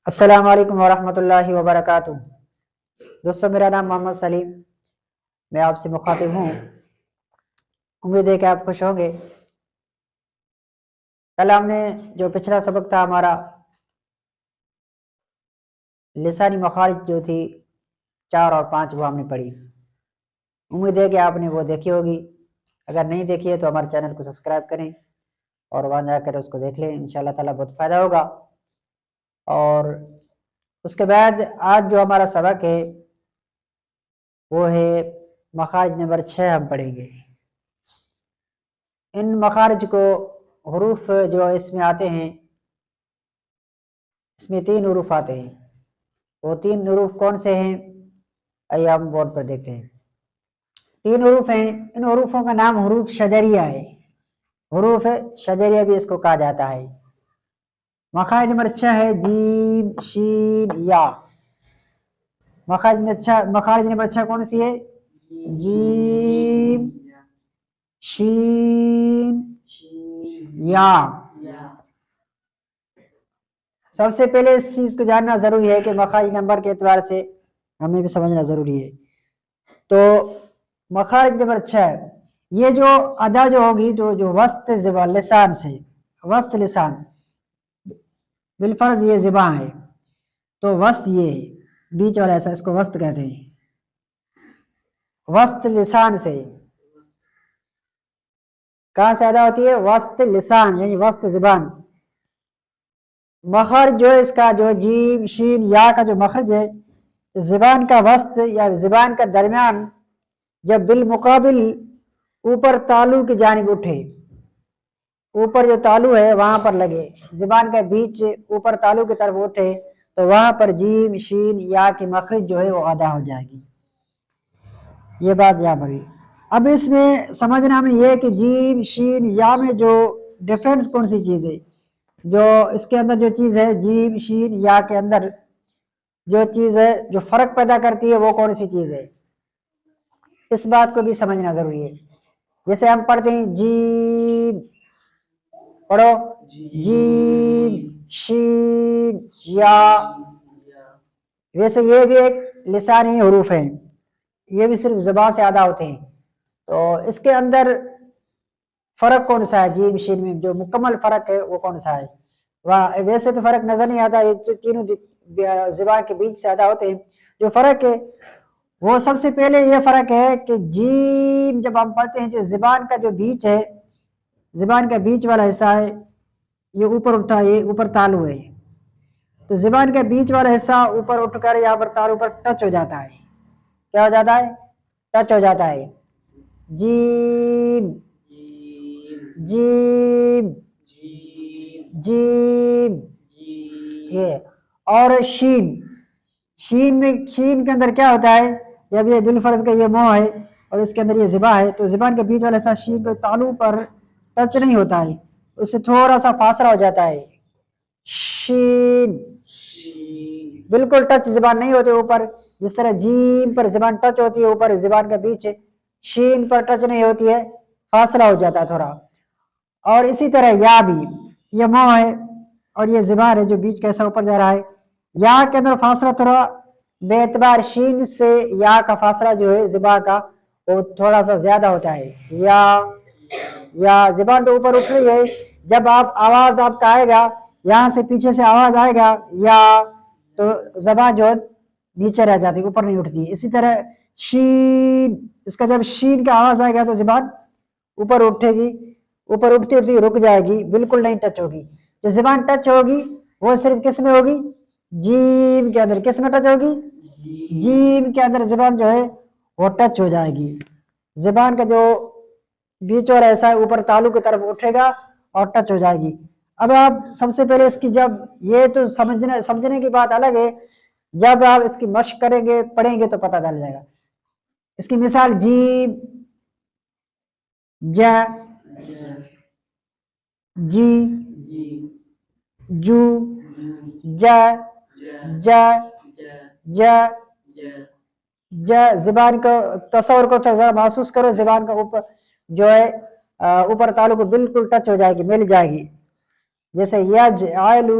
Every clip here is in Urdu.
السلام علیکم ورحمۃ اللہ وبرکاتہ۔ دوستو، میرا نام محمد سلیم، میں آپ سے مخاطب ہوں۔ امید ہے کہ آپ خوش ہوں گے۔ کل ہم نے جو پچھلا سبق تھا ہمارا لسانی مخارج جو تھی 4 اور 5 وہ ہم نے پڑھی۔ امید ہے کہ آپ نے وہ دیکھی ہوگی۔ اگر نہیں دیکھی ہے تو ہمارے چینل کو سبسکرائب کریں اور وہاں جا کر اس کو دیکھ لیں، انشاءاللہ تعالیٰ بہت فائدہ ہوگا۔ اور اس کے بعد آج جو ہمارا سبق ہے وہ ہے مخارج نمبر 6 ہم پڑھیں گے۔ ان مخارج کو حروف جو اس میں آتے ہیں، اس میں 3 حروف آتے ہیں۔ وہ 3 حروف کون سے ہیں؟ آئیے ہم بورڈ پر دیکھتے ہیں۔ 3 حروف ہیں، ان حروفوں کا نام حروف شجریہ ہے۔ حروف شجریہ بھی اس کو کہا جاتا ہے۔ مخارج نمبر 6 ہے جیم شین یا۔ مخارج نمبر 6 کون سی ہے؟ جیم شین یا۔ سب سے پہلے اس چیز کو جاننا ضروری ہے کہ مخارج نمبر کے اعتبار سے ہمیں بھی سمجھنا ضروری ہے۔ تو مخارج نمبر 6، یہ جو ادا جو ہوگی تو جو وسط زبان لسان سے، وسط لسان بالفرض یہ زبان ہے، تو وسط یہ بیچ والا ایسا، اس کو وسط کہتے ہیں۔ وسط لسان سے کہاں سے ادا ہوتی ہے؟ وسط لسان یعنی وسط زبان۔ مخرج جو ہے اس کا، جو جیم شین یا کا جو مخرج ہے، زبان کا وسط یا زبان کا درمیان جب بالمقابل اوپر تالو کی جانب اٹھے، اوپر جو تالو ہے وہاں پر لگے، زبان کا بیچ اوپر تالو کی طرف اٹھے تو وہاں پر جیم شین یا کی مخرج جو ہے وہ ادا ہو جائے گی۔ یہ بات یہاں پر ہے۔ اب اس میں سمجھنا ہمیں یہ کہ جیم شین یا میں جو ڈیفرنس کون سی چیز ہے، جو اس کے اندر جو چیز ہے جیم شین یا کے اندر جو چیز ہے جو فرق پیدا کرتی ہے وہ کون سی چیز ہے، اس بات کو بھی سمجھنا ضروری ہے۔ جیسے ہم پڑھتے ہیں جیم، پڑھو جیم شین یا، ویسے یہ بھی ایک لسانی حروف ہیں، یہ بھی صرف زبان سے ادا ہوتے ہیں۔ تو اس کے اندر فرق کون سا ہے؟ جیم شین میں جو مکمل فرق ہے وہ کون سا ہے؟ ویسے تو فرق نظر نہیں آتا، یہ تینوں زبان کے بیچ سے ادا ہوتے ہیں۔ جو فرق ہے وہ سب سے پہلے یہ فرق ہے کہ جیم جب ہم پڑھتے ہیں، جو زبان کا جو بیچ ہے، زبان کا بیچ والا حصہ ہے، یہ اوپر اٹھا، یہ اوپر تالو ہے، تو زبان کا بیچ والا حصہ اوپر اٹھ کر یہاں پر تالو پر ٹچ ہو جاتا ہے۔ کیا ہو جاتا ہے؟ ٹچ ہو جاتا ہے۔ جیم جیم جیم یہ۔ اور شین، شین میں، شین کے اندر کیا ہوتا ہے؟ جب یہ بالفرض کا یہ منہ ہے اور اس کے اندر یہ زبان ہے، تو زبان کے بیچ والا حصہ شین کے تالو پر ٹچ نہیں ہوتا ہے، اس سے تھوڑا سا فاصلہ ہو جاتا ہے۔ شین بالکل ٹچ زبان نہیں ہوتے اوپر، جس طرح جیم پر زبان ٹچ ہوتی ہے اوپر زبان کے بیچ، شین پر ٹچ نہیں ہوتی ہے، فاصلہ ہو جاتا ہے تھوڑا۔ اور اسی طرح یا بھی، یہ منہ ہے اور یہ زبان ہے جو بیچ کا حصہ اوپر جا رہا ہے، یا کے اندر فاصلہ تھوڑا بے اعتبار شین سے یا کا فاصلہ جو ہے زبان کا وہ تھوڑا سا زیادہ ہوتا ہے۔ یا زبان تو اوپر اٹھ رہی ہے، جب آپ آواز آپ کا آئے گا، یہاں سے پیچھے سے آواز آئے گا یا، تو زبان جو ہے نیچے رہ جاتی، اوپر نہیں اٹھتی۔ اسی طرح شین، اس کا جب شین کا آواز آئے گا تو زبان اوپر اٹھے گی، اوپر اٹھتی اٹھتی رک جائے گی، بالکل نہیں ٹچ ہوگی۔ جو زبان ٹچ ہوگی وہ صرف کس میں ہوگی؟ جیم کے اندر۔ کس میں ٹچ ہوگی؟ جیم کے اندر زبان جو ہے وہ ٹچ ہو جائے گی، زبان کا جو بیچ والا ایسا ہے اوپر تالو کی طرف اٹھے گا اور ٹچ ہو جائے گی۔ اب آپ سب سے پہلے اس کی، جب یہ تو سمجھنے کی بات الگ ہے، جب آپ اس کی مشق کریں گے، پڑھیں گے تو پتہ چل جائے گا۔ اس کی مثال جیم جا، جی جو، جا جا جا جا۔ زبان کو تصور کو ذرا محسوس کرو، زبان کا اوپر جو ہے اوپر تالو کو بالکل ٹچ ہو جائے گی، مل جائے گی۔ جیسے یج آئلو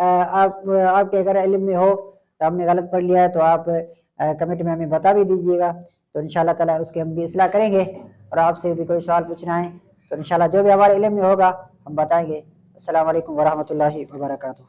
آپ کے اگر علم میں ہو تو ہم نے غلط پڑھ لیا ہے تو آپ کمنٹ میں ہمیں بتا بھی دیجیے گا، تو انشاءاللہ تعالیٰ اس کی ہم بھی اصلاح کریں گے، اور آپ سے بھی کوئی سوال پوچھنا ہے تو انشاءاللہ جو بھی ہمارے علم میں ہوگا ہم بتائیں گے۔ السلام علیکم ورحمۃ اللہ وبرکاتہ۔